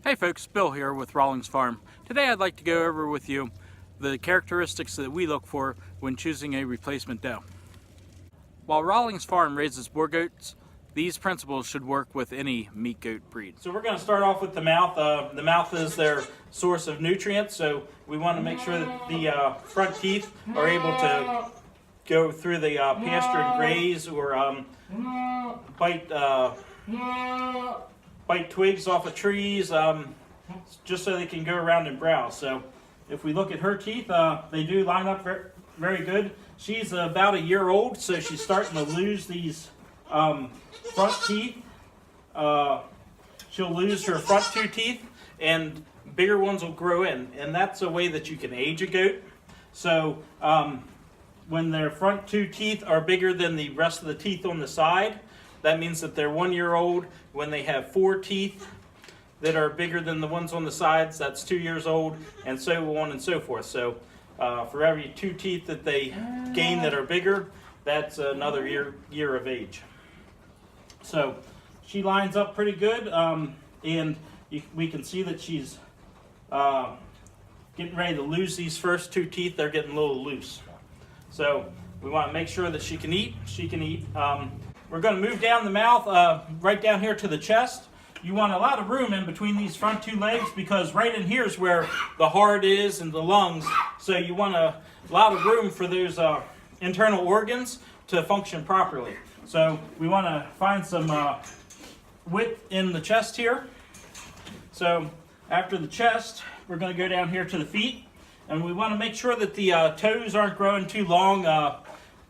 Hey folks, Bill here with Rawlings Farm. Today I'd like to go over with you the characteristics that we look for when choosing a replacement doe. While Rawlings Farm raises boar goats, these principles should work with any meat goat breed. So we're going to start off with the mouth. The mouth is their source of nutrients, so we want to make sure that the front teeth are able to go through the pasture and graze or bite twigs off of trees, just so they can go around and browse. So if we look at her teeth, they do line up very good. She's about a year old, so she's starting to lose these front teeth. She'll lose her front two teeth, and bigger ones will grow in. And that's a way that you can age a goat. So when their front two teeth are bigger than the rest of the teeth on the side, that means that they're 1 year old. When they have four teeth that are bigger than the ones on the sides, that's 2 years old, and so on and so forth. So for every two teeth that they gain that are bigger, that's another year of age. So she lines up pretty good, and we can see that she's getting ready to lose these first two teeth. They're getting a little loose. So we want to make sure that she can eat. She can eat. We're going to move down the mouth, right down here to the chest. You want a lot of room in between these front two legs, because right in here is where the heart is and the lungs. So you want a lot of room for those internal organs to function properly. So we want to find some width in the chest here. So after the chest, we're going to go down here to the feet. And we want to make sure that the toes aren't growing too long.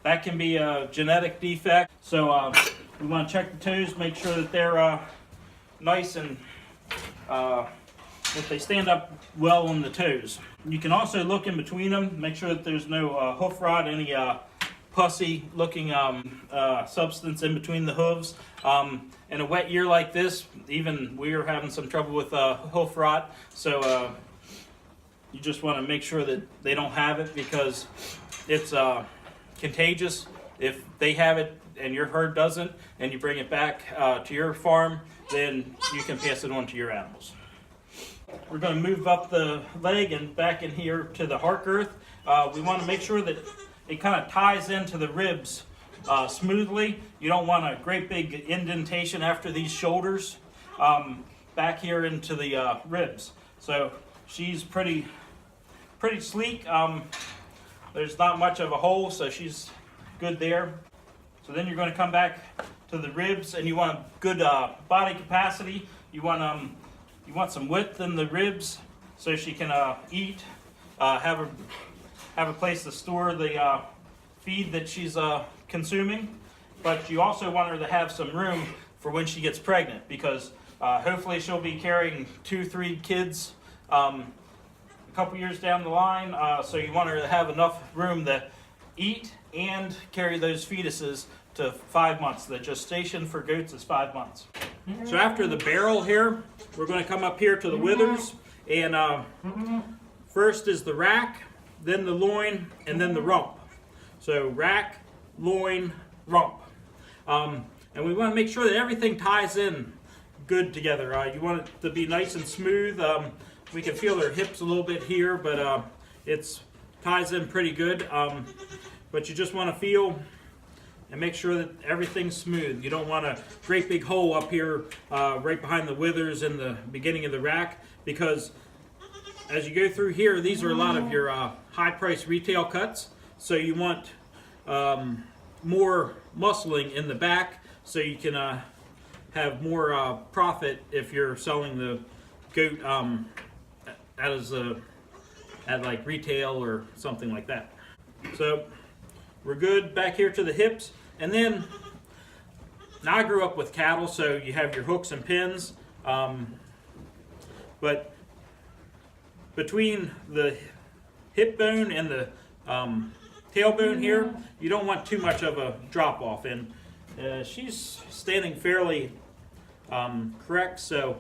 That can be a genetic defect. So we want to check the toes, make sure that they're nice and that they stand up well on the toes. You can also look in between them, make sure that there's no hoof rot, any pussy looking substance in between the hooves. In a wet year like this, even we are having some trouble with hoof rot. So you just want to make sure that they don't have it, because it's contagious. If they have it and your herd doesn't, and you bring it back to your farm, then you can pass it on to your animals. We're going to move up the leg and back in here to the heart girth. We want to make sure that it kind of ties into the ribs smoothly. You don't want a great big indentation after these shoulders back here into the ribs. So she's pretty sleek. There's not much of a hole, so she's good there. So then you're going to come back to the ribs, and you want a good body capacity. You want some width in the ribs, so she can eat, have a place to store the feed that she's consuming. But you also want her to have some room for when she gets pregnant, because hopefully she'll be carrying 2-3 kids a couple years down the line, so you want her to have enough room to eat and carry those fetuses to 5 months. The gestation for goats is 5 months. So after the barrel here, we're going to come up here to the withers, and first is the rack, then the loin, and then the rump. So rack, loin, rump. And we want to make sure that everything ties in good together. You want it to be nice and smooth. We can feel their hips a little bit here, but it ties in pretty good. But you just want to feel and make sure that everything's smooth. You don't want a great big hole up here right behind the withers in the beginning of the rack, because as you go through here, these are a lot of your high-priced retail cuts. So you want more muscling in the back, so you can have more profit if you're selling the goat at like retail or something like that. So we're good back here to the hips. And then, now I grew up with cattle, so you have your hooks and pins, but between the hip bone and the tailbone here, you don't want too much of a drop off. And she's standing fairly correct, so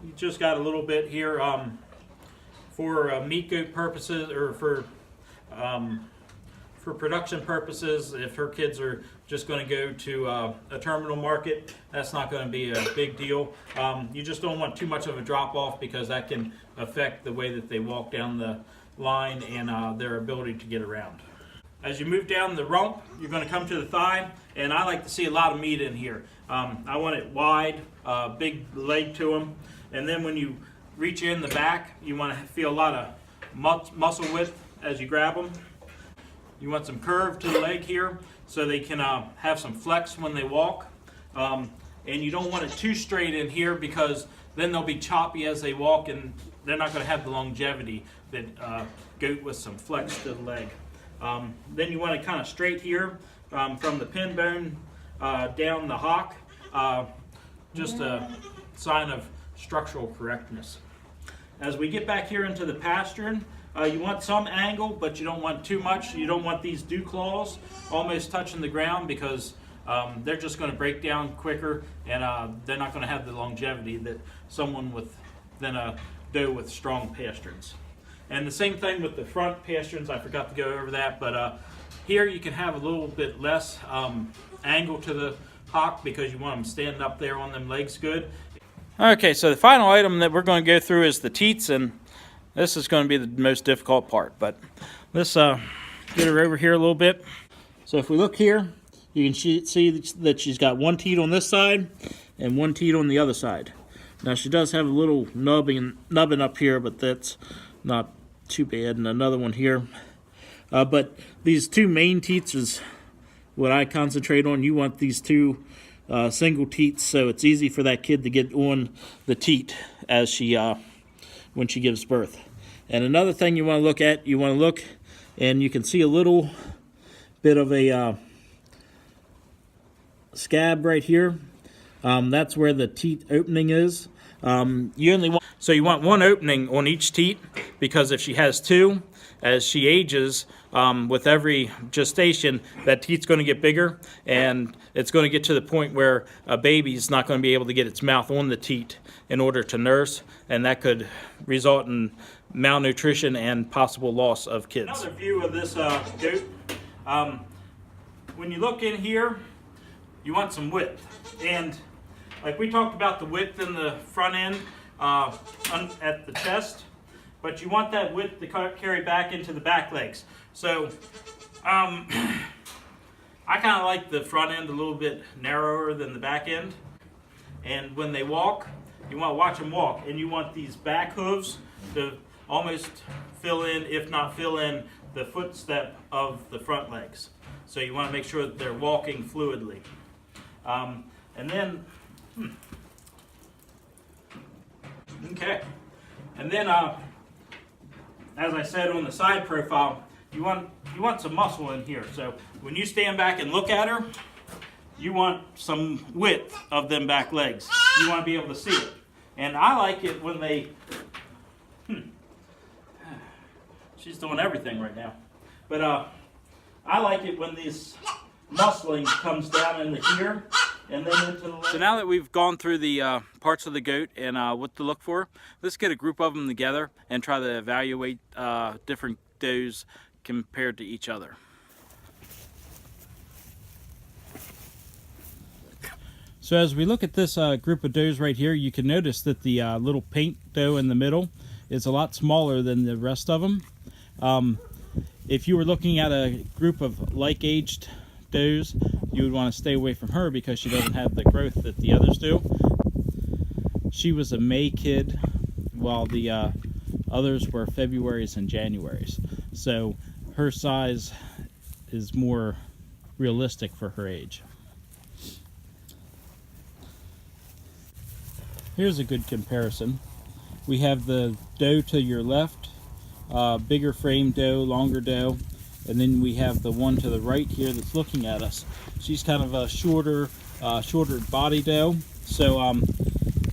you just got a little bit here for meat goat purposes, or for for production purposes, if her kids are just going to go to a terminal market, that's not going to be a big deal. You just don't want too much of a drop off because that can affect the way that they walk down the line and their ability to get around. As you move down the rump, you're going to come to the thigh, and I like to see a lot of meat in here. I want it wide, big leg to them, and then when you reach in the back, you want to feel a lot of muscle width as you grab them. You want some curve to the leg here so they can have some flex when they walk. And you don't want it too straight in here because then they'll be choppy as they walk and they're not going to have the longevity that goat with some flex to the leg. Then you want it kind of straight here from the pin bone down the hock, just a sign of structural correctness. As we get back here into the pastern, you want some angle, but you don't want too much. You don't want these dew claws almost touching the ground because they're just going to break down quicker and they're not going to have the longevity that someone than a doe with strong pasterns. And the same thing with the front pasterns. I forgot to go over that, but here you can have a little bit less angle to the hock because you want them standing up there on them legs good. Okay, so the final item that we're going to go through is the teats, and this is going to be the most difficult part, but let's get her over here a little bit. So if we look here, you can see that she's got one teat on this side and one teat on the other side. Now she does have a little nubbing up here, but that's not too bad, and another one here. But these two main teats is what I concentrate on. You want these two single teats so it's easy for that kid to get on the teat as she when she gives birth. And another thing you want to look at, and you can see a little bit of a scab right here. That's where the teat opening is. You want one opening on each teat, because if she has two, as she ages, with every gestation, that teat's going to get bigger, and it's going to get to the point where a baby's not going to be able to get its mouth on the teat in order to nurse, and that could result in malnutrition and possible loss of kids. Another view of this goat. When you look in here, you want some width, and like we talked about the width in the front end at the chest, but you want that width to carry back into the back legs. So I kind of like the front end a little bit narrower than the back end. And when they walk, you want to watch them walk, and you want these back hooves to almost fill in, if not fill in, the footstep of the front legs. So you want to make sure that they're walking fluidly. And then, as I said on the side profile, you want some muscle in here. So when you stand back and look at her, you want some width of them back legs. You want to be able to see it. And I like it when they, she's doing everything right now. But I like it when this muscling comes down into here and then into the leg. So now that we've gone through the parts of the goat and what to look for, let's get a group of them together and try to evaluate different does compared to each other. So as we look at this group of does right here, you can notice that the little paint doe in the middle is a lot smaller than the rest of them. If you were looking at a group of like-aged does, you would want to stay away from her because she doesn't have the growth that the others do. She was a May kid, while the others were Februaries and Januaries. So her size is more realistic for her age. Here's a good comparison. We have the doe to your left, bigger frame doe, longer doe, and then we have the one to the right here that's looking at us. She's kind of a shorter body doe. So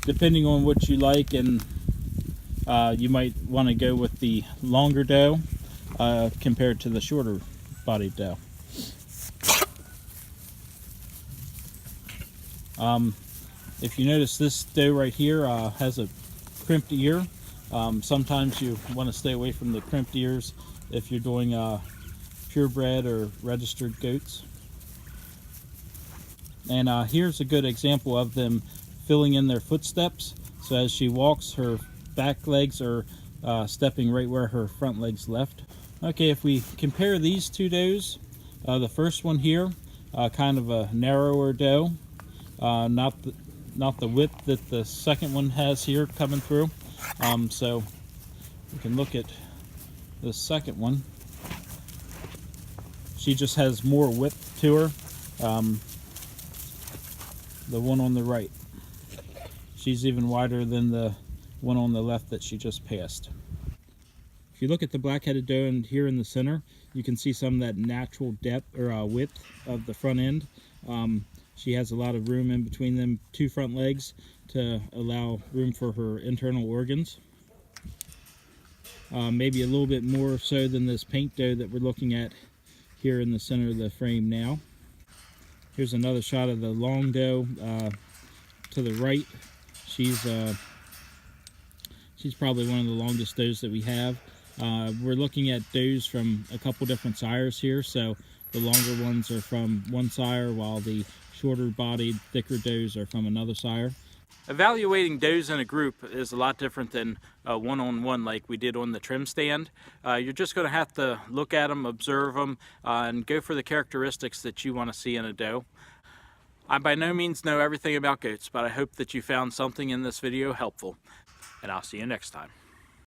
depending on what you like, and you might want to go with the longer doe compared to the shorter bodied doe. If you notice, this doe right here has a crimped ear. Sometimes you want to stay away from the crimped ears if you're doing purebred or registered goats. And here's a good example of them filling in their footsteps. So as she walks, her back legs are stepping right where her front legs left. Okay, if we compare these two does, the first one here, kind of a narrower doe, not the width that the second one has here coming through. So we can look at the second one. She just has more width to her. The one on the right, she's even wider than the one on the left that she just passed. If you look at the black-headed doe and here in the center, you can see some of that natural depth or width of the front end. She has a lot of room in between them two front legs to allow room for her internal organs. Maybe a little bit more so than this paint doe that we're looking at here in the center of the frame now. Here's another shot of the long doe to the right. She's probably one of the longest does that we have. We're looking at does from a couple different sires here, so the longer ones are from one sire while the shorter bodied, thicker does are from another sire. Evaluating does in a group is a lot different than one-on-one like we did on the trim stand. You're just going to have to look at them, observe them, and go for the characteristics that you want to see in a doe. I by no means know everything about goats, but I hope that you found something in this video helpful, and I'll see you next time.